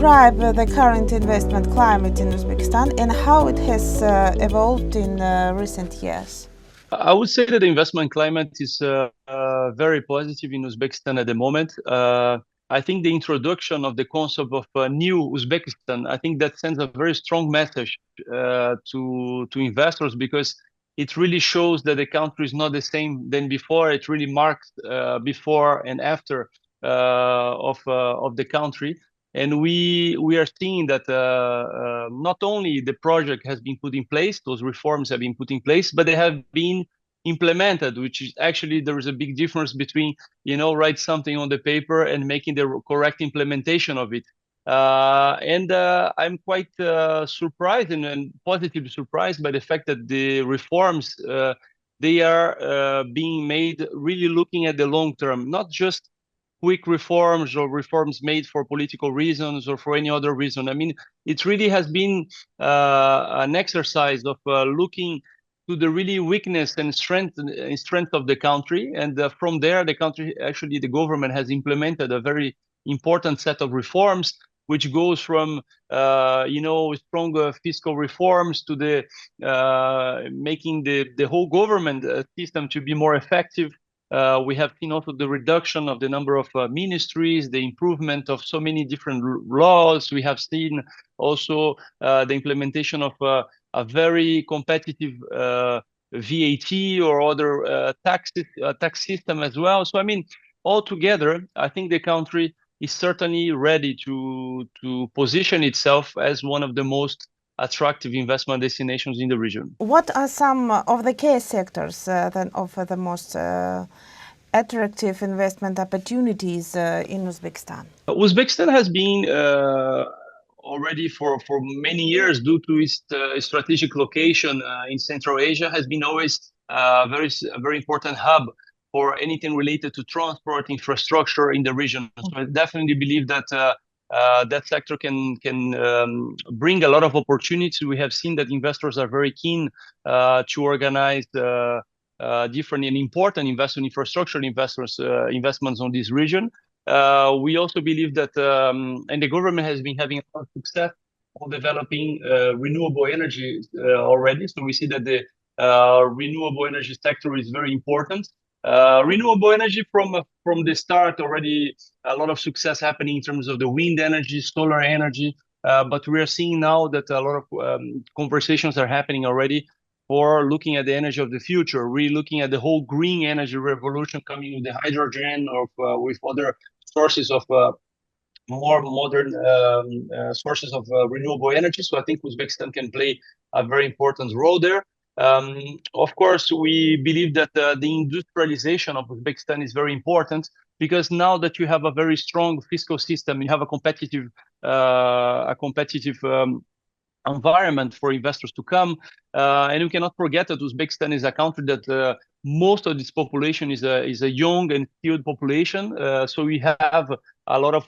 describe the current investment climate in Uzbekistan and how it has evolved in recent years? I would say that the investment climate is very positive in Uzbekistan at the moment. I think the introduction of the concept of new Uzbekistan, I think that sends a very strong message to investors, because it really shows that the country is not the same than before. It really marks before and after of the country. And we are seeing that not only the project has been put in place, those reforms have been put in place, but they have been implemented, which is actually, there is a big difference between, write something on the paper and making the correct implementation of it. And I'm quite surprised and positively surprised by the fact that the reforms, they are being made really looking at the long term, not just quick reforms or reforms made for political reasons or for any other reason. I mean, it really has been an exercise of looking to the really weakness and strength of the country, and from there, the country, actually, the government has implemented a very important set of reforms, which goes from stronger fiscal reforms to the making the whole government system to be more effective. We have seen also the reduction of the number of ministries, the improvement of so many different laws. We have seen also the implementation of a very competitive VAT or other tax system as well. So, I mean, altogether, I think the country is certainly ready to position itself as one of the most attractive investment destinations in the region. What are some of the key sectors that offer the most attractive investment opportunities in Uzbekistan? Uzbekistan has been already for many years, due to its strategic location in Central Asia, has been always a very important hub for anything related to transport infrastructure in the region. So I definitely believe that that sector can bring a lot of opportunities. We have seen that investors are very keen to organize different and important infrastructure investments on this region. We also believe that, and the government has been having a lot of success on developing renewable energy already. So we see that the renewable energy sector is very important. Renewable energy from the start, already a lot of success happening in terms of the wind energy, solar energy. But we are seeing now that a lot of conversations are happening already for looking at the energy of the future, really looking at the whole green energy revolution coming with the hydrogen or with other sources of more modern sources of renewable energy. So I think Uzbekistan can play a very important role there. Of course, we believe that the industrialization of Uzbekistan is very important, because now that you have a very strong fiscal system, you have a competitive environment for investors to come. And we cannot forget that Uzbekistan is a country that most of its population is a young and skilled population. So we have a lot of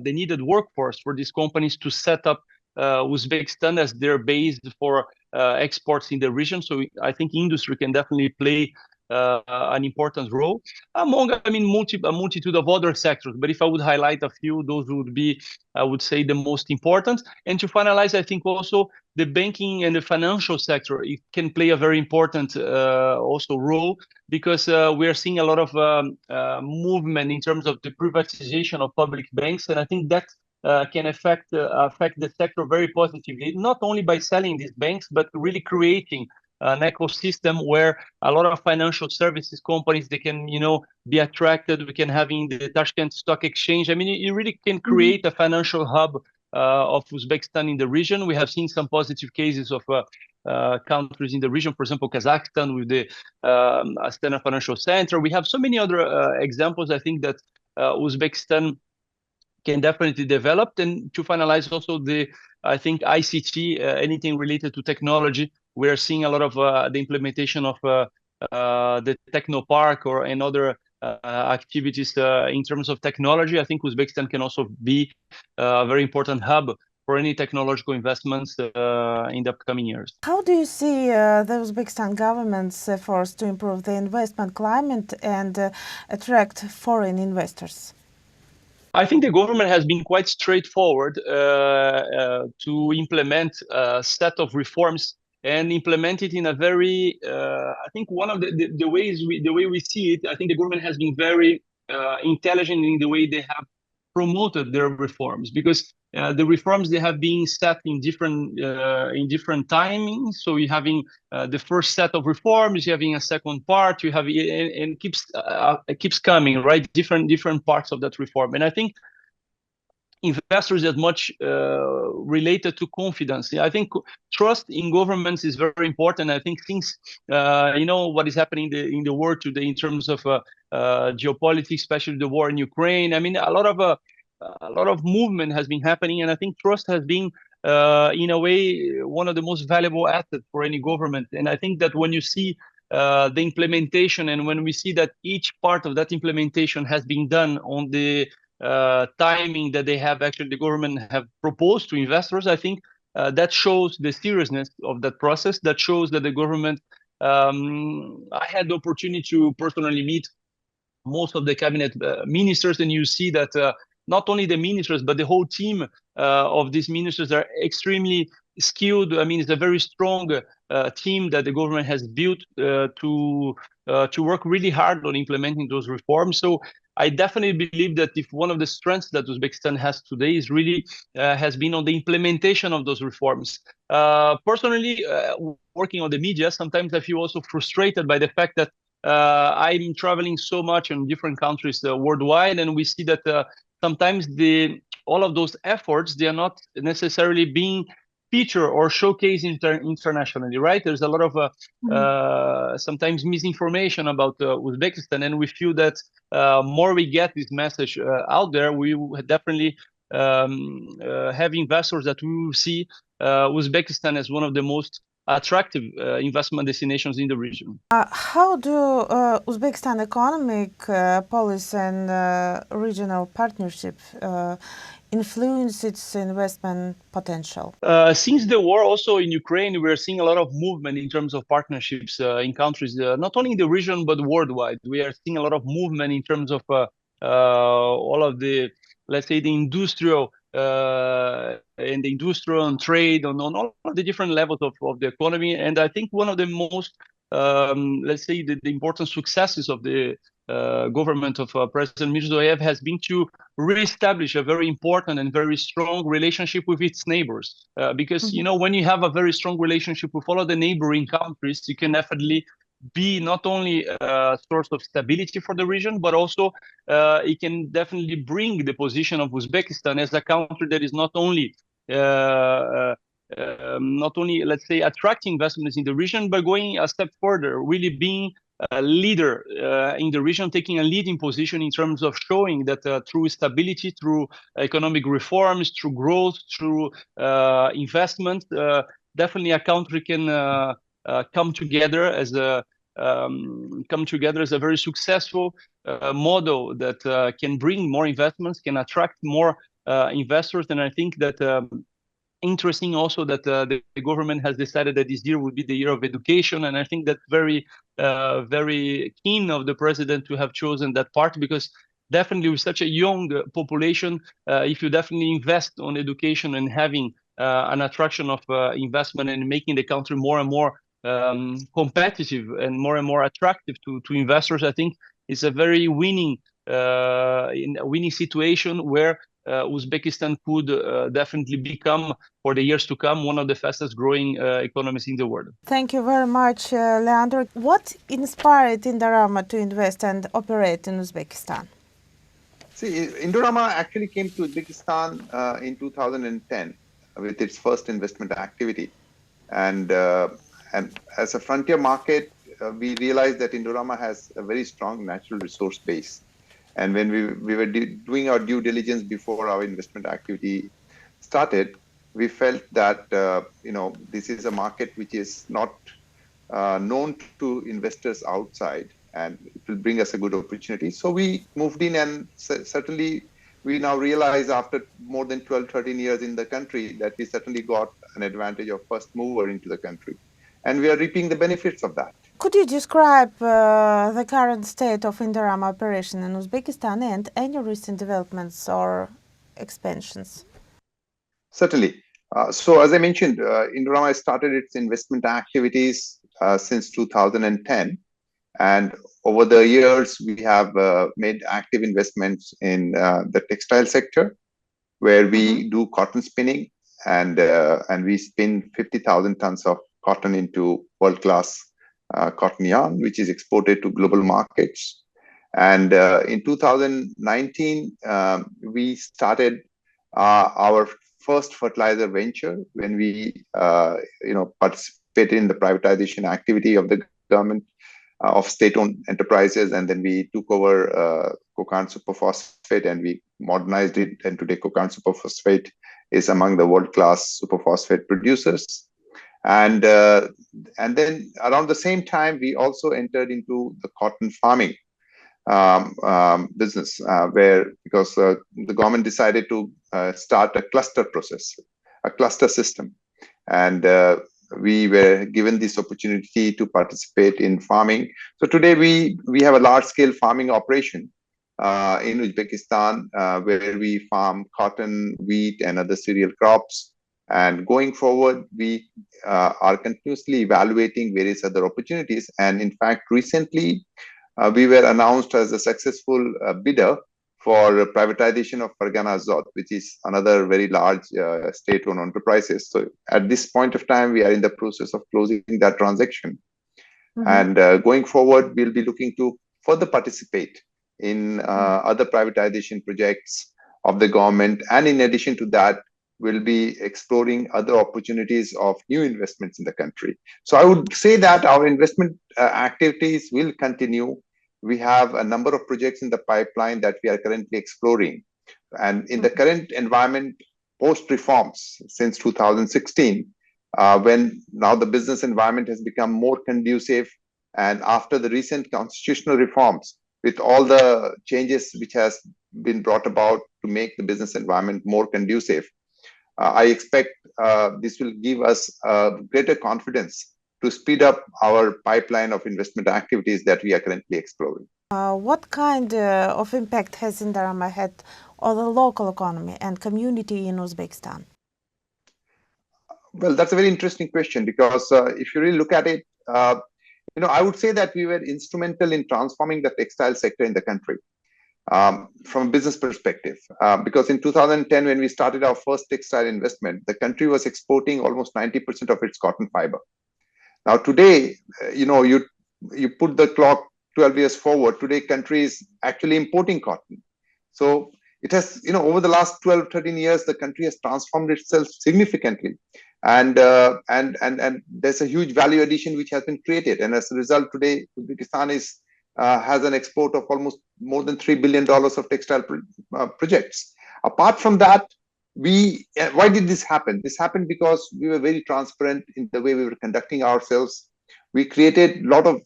the needed workforce for these companies to set up Uzbekistan as their base for exports in the region. So I think industry can definitely play an important role among, a multitude of other sectors. But if I would highlight a few, those would be, I would say, the most important. And to finalize, I think also the banking and the financial sector, it can play a very important also role, because we are seeing a lot of movement in terms of the privatization of public banks, and I think that can affect the sector very positively, not only by selling these banks, but really creating an ecosystem where a lot of financial services companies, they can, be attracted. We can have in the Tashkent Stock Exchange. I mean, it really can create a financial hub of Uzbekistan in the region. We have seen some positive cases of countries in the region, for example, Kazakhstan with the Astana Financial Center. We have so many other examples. I think that Uzbekistan can definitely develop. And to finalize also I think ICT, anything related to technology, we are seeing a lot of the implementation of the Technopark or other activities in terms of technology. I think Uzbekistan can also be a very important hub for any technological investments in the upcoming years. How do you see the Uzbekistan government's efforts to improve the investment climate and attract foreign investors? I think the government has been quite straightforward to implement a set of reforms and implement it in a very. I think one of the ways the way we see it, I think the government has been very intelligent in the way they have promoted their reforms, because the reforms they have been set in different timings. So you're having the first set of reforms, you're having a second part, you have and keeps coming, right? Different parts of that reform, and I think investors as much related to confidence. I think trust in governments is very important. I think things, what is happening in the world today in terms of geopolitics, especially the war in Ukraine. I mean, a lot of movement has been happening, and I think trust has been, in a way, one of the most valuable assets for any government. And I think that when you see the implementation, and when we see that each part of that implementation has been done on the timing that they have actually the government have proposed to investors, I think that shows the seriousness of that process. That shows that the government. I had the opportunity to personally meet most of the cabinet ministers, and you see that not only the ministers but the whole team of these ministers are extremely skilled. I mean, it's a very strong team that the government has built to work really hard on implementing those reforms. So I definitely believe that if one of the strengths that Uzbekistan has today is really has been on the implementation of those reforms. Personally, working on the media, sometimes I feel also frustrated by the fact that I'm traveling so much in different countries worldwide, and we see that sometimes all of those efforts, they are not necessarily being featured or showcased internationally, right? There's a lot of sometimes misinformation about Uzbekistan, and we feel that more we get this message out there, we will definitely have investors that we will see Uzbekistan as one of the most attractive investment destinations in the region. How do Uzbekistan economic policy and regional partnership influence its investment potential? Since the war also in Ukraine, we're seeing a lot of movement in terms of partnerships in countries, not only in the region, but worldwide. We are seeing a lot of movement in terms of all of the, let's say, the industrial and the industrial and trade on all of the different levels of the economy. And I think one of the most, let's say, the important successes of the government of President Mirziyoyev has been to reestablish a very important and very strong relationship with its neighbors. Because, when you have a very strong relationship with all of the neighboring countries, you can definitely be not only a source of stability for the region, but also it can definitely bring the position of Uzbekistan as a country that is not only let's say, attracting investments in the region, but going a step further, really being a leader in the region, taking a leading position in terms of showing that through stability, through economic reforms, through growth, through investment, definitely a country can come together as a very successful model that can bring more investments, can attract more investors. And I think that interesting also that the government has decided that this year will be the year of education, and I think that's very keen of the president to have chosen that part, because definitely with such a young population, if you definitely invest on education and having an attraction of investment and making the country more and more competitive and more attractive to investors, I think it's a very winning situation where Uzbekistan could definitely become, for the years to come, one of the fastest growing economies in the world. Thank you very much, Leandro. What inspired Indorama to invest and operate in Uzbekistan? See, Indorama actually came to Uzbekistan in 2010 with its first investment activity. And as a frontier market, we realized that Indorama has a very strong natural resource base. And when we were doing our due diligence before our investment activity started, we felt that this is a market which is not known to investors outside, and it will bring us a good opportunity. So we moved in, and certainly we now realize after more than 12, 13 years in the country that we certainly got an advantage of first mover into the country. And we are reaping the benefits of that. Could you describe the current state of Indorama operation in Uzbekistan and any recent developments or expansions? Certainly. So as I mentioned, Indorama started its investment activities since 2010. And over the years, we have made active investments in the textile sector, where we do cotton spinning, and we spin 50,000 tons of cotton into world-class cotton yarn, which is exported to global markets. And in 2019, we started our first fertilizer venture when we, participated in the privatization activity of the government of state-owned enterprises, and then we took over Kokan superphosphate and we modernized it. And today, Kokan superphosphate is among the world-class superphosphate producers. And then around the same time, we also entered into the cotton farming business, because the government decided to start a cluster process, a cluster system, and we were given this opportunity to participate in farming. So today we have a large-scale farming operation in Uzbekistan, where we farm cotton, wheat, and other cereal crops. And going forward, we are continuously evaluating various other opportunities. And in fact, recently, we were announced as a successful bidder for privatization of Fargana Azot, which is another very large state-owned enterprises. So at this point of time, we are in the process of closing that transaction. And going forward, we'll be looking to further participate in other privatization projects of the government. And in addition to that, we'll be exploring other opportunities of new investments in the country. So I would say that our investment activities will continue. We have a number of projects in the pipeline that we are currently exploring. And in the current environment, post-reforms since 2016, when now the business environment has become more conducive, and after the recent constitutional reforms, with all the changes which has been brought about to make the business environment more conducive, I expect this will give us greater confidence to speed up our pipeline of investment activities that we are currently exploring. What kind of impact has Indorama had on the local economy and community in Uzbekistan? Well, that's a very interesting question, because if you really look at it, I would say that we were instrumental in transforming the textile sector in the country from a business perspective. Because in 2010, when we started our first textile investment, the country was exporting almost 90% of its cotton fiber. Now today, you put the clock 12 years forward. Today, country is actually importing cotton. So it has, over the last 12, 13 years, the country has transformed itself significantly. And there's a huge value addition which has been created. And as a result, today, Uzbekistan has an export of almost more than $3 billion of textile projects. Apart from that, why did this happen? This happened because we were very transparent in the way we were conducting ourselves. We created a lot of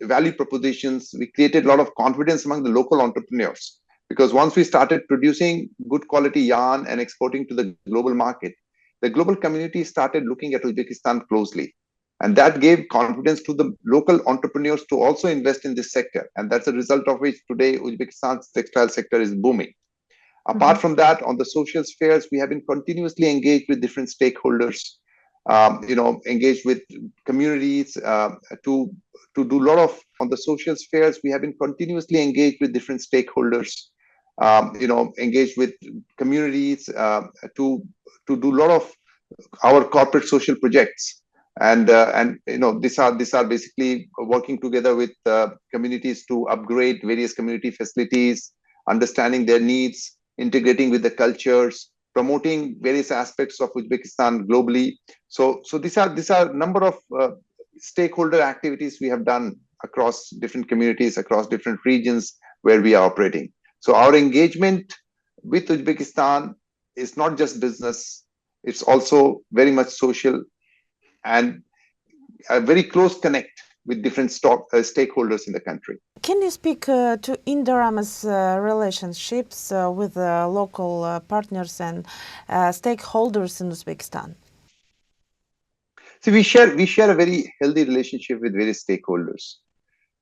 value propositions. We created a lot of confidence among the local entrepreneurs, because once we started producing good quality yarn and exporting to the global market, the global community started looking at Uzbekistan closely. And that gave confidence to the local entrepreneurs to also invest in this sector. And that's a result of which today Uzbekistan's textile sector is booming. Apart from that, on the social spheres, we have been continuously engaged with different stakeholders, engaged with communities to do a lot of, on the social spheres, we have been continuously engaged with different stakeholders, engaged with communities to do a lot of our corporate social projects. And these are basically working together with communities to upgrade various community facilities, understanding their needs, integrating with the cultures, promoting various aspects of Uzbekistan globally. So these are a number of stakeholder activities we have done across different communities, across different regions where we are operating. So our engagement with Uzbekistan is not just business, it's also very much social and a very close connect with different stakeholders in the country. Can you speak to Indorama's relationships with local partners and stakeholders in Uzbekistan? So we share a very healthy relationship with various stakeholders.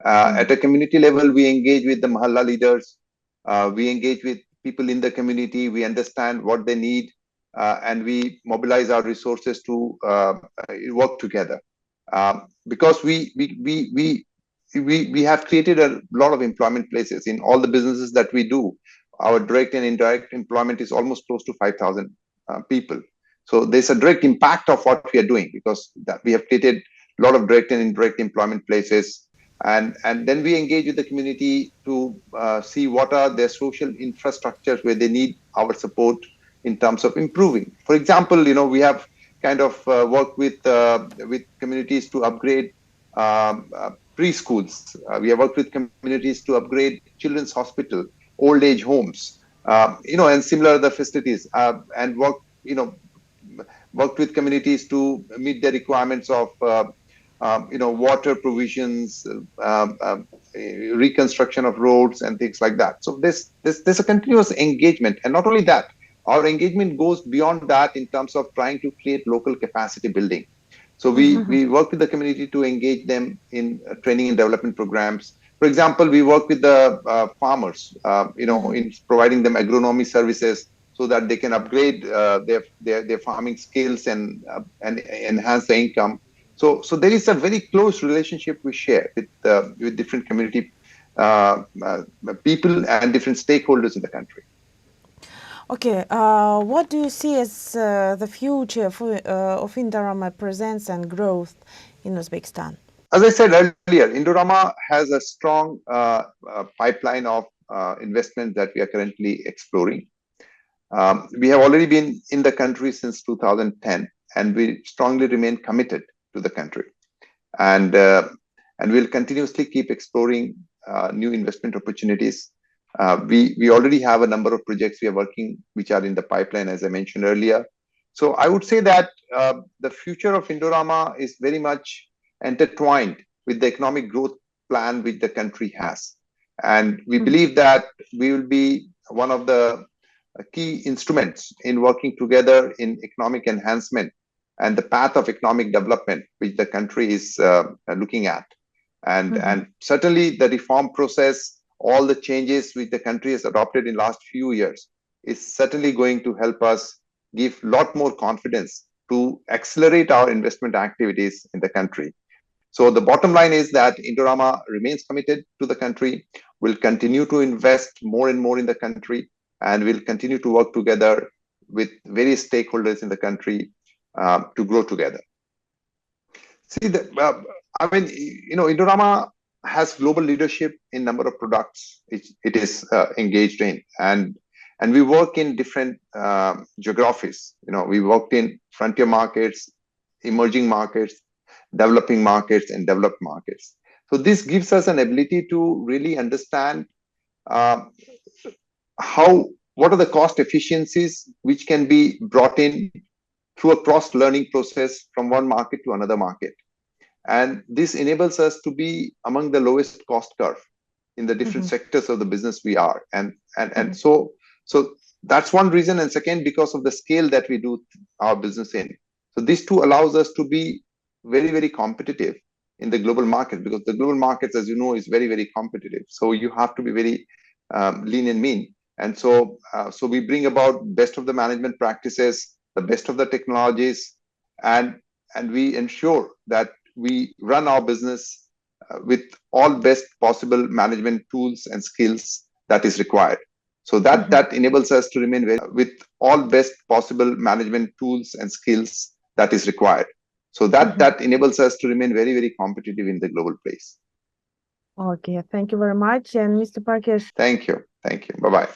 At a community level, we engage with the Mahalla leaders. We engage with people in the community. We understand what they need, and we mobilize our resources to work together. Because we have created a lot of employment places in all the businesses that we do. Our direct and indirect employment is almost close to 5,000 people. So there's a direct impact of what we are doing, because that we have created a lot of direct and indirect employment places. And then we engage with the community to see what are their social infrastructures where they need our support in terms of improving. For example, we have kind of worked with communities to upgrade preschools. We have worked with communities to upgrade children's hospital, old age homes, and similar other facilities, and worked with communities to meet the requirements of water provisions, reconstruction of roads and things like that. So there's a continuous engagement. And not only that, our engagement goes beyond that in terms of trying to create local capacity building. So we work with the community to engage them in training and development programs. For example, we work with the farmers, in providing them agronomy services so that they can upgrade their farming skills and enhance the income. So there is a very close relationship we share with different community people and different stakeholders in the country. Okay, what do you see as the future of Indorama presence and growth in Uzbekistan? As I said earlier, Indorama has a strong pipeline of investment that we are currently exploring. We have already been in the country since 2010, and we strongly remain committed to the country. And we'll continuously keep exploring new investment opportunities. We already have a number of projects we are working, which are in the pipeline, as I mentioned earlier. So I would say that the future of Indorama is very much intertwined with the economic growth plan which the country has. And we believe that we will be one of the key instruments in working together in economic enhancement and the path of economic development which the country is looking at. And certainly the reform process, all the changes which the country has adopted in the last few years is certainly going to help us give a lot more confidence to accelerate our investment activities in the country. So the bottom line is that Indorama remains committed to the country, will continue to invest more and more in the country, and will continue to work together with various stakeholders in the country to grow together. See, Indorama has global leadership in number of products it is engaged in, and we work in different geographies. We worked in frontier markets, emerging markets, developing markets, and developed markets. So this gives us an ability to really understand what are the cost efficiencies which can be brought in through a cross-learning process from one market to another market. And this enables us to be among the lowest cost curve in the different sectors of the business we are. And so that's one reason. And second, because of the scale that we do our business in. So this too allows us to be very, very competitive in the global market, because the global markets, as you know, is very, very competitive. So you have to be very lean and mean. And so we bring about best of the management practices, the best of the technologies, and we ensure that we run our business with all best possible management tools and skills that is required. So that enables us to remain with all best possible management tools and skills that is required. So that enables us to remain very, very competitive in the global place. Okay, thank you very much. And Mr. Parkesh. Thank you. Bye-bye.